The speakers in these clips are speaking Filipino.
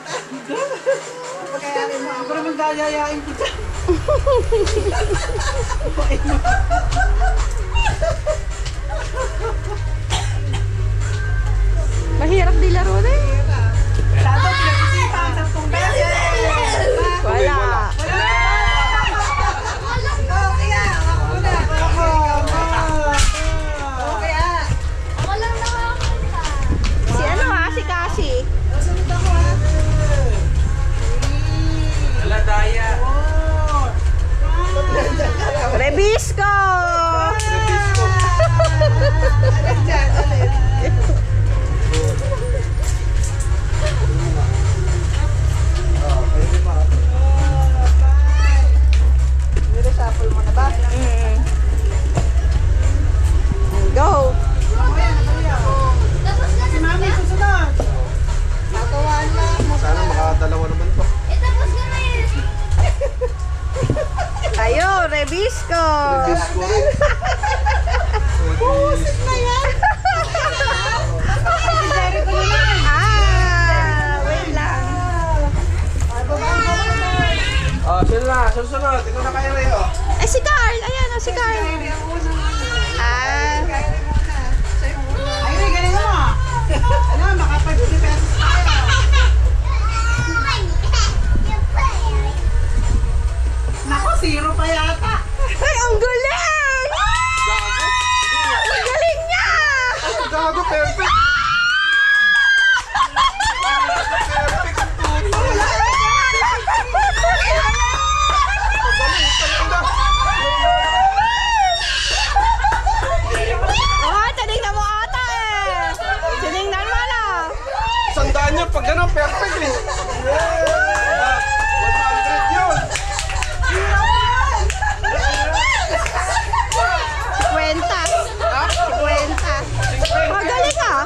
Pagkayarin mo. Pero magdayayain ko dyan. Mahirap di laro na eh. Dapat pinag-isipan ng 10 beses. Wala. Okay ah. Ako na. Okay ah. Si ano ha? Si Kasi. Sunod ako ah. Aladaya. Rebisco! Alin dyan, alin. Nire-shuffle mo na ba? Go! Si Mami, susunod. Nakawaan lang. Sana makadalawa naman to. Ayo, Rebisco! Disco rin. Pusit na yan. Wait lang. Oh, sila na. Susunod. Ikaw na kayo rin, oh. Eh, si Carl! Ayan o, si Carl. Ay, Ray, galing mo. Ano, makapag-50 pesos tayo. Nako, 0 pa yata. Ay, ang galing! Ang galing niya! Gago, perfect. Perfect ang tuto. Oh, tinignan mo ata eh. Tinignan mo na. Sandaan niya pag gano'n, perfect eh. Yeah! 100 yun. Kwenta. Kwenta. Magaling ah.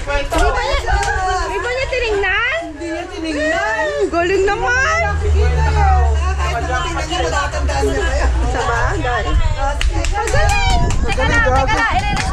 50. Di ba niya tinignan? Hindi niya tinignan. Galing naman. Kahit naman tingnan niya, matatandaan niya kayo. Sa bagay. Magaling. Teka lang, teka lang.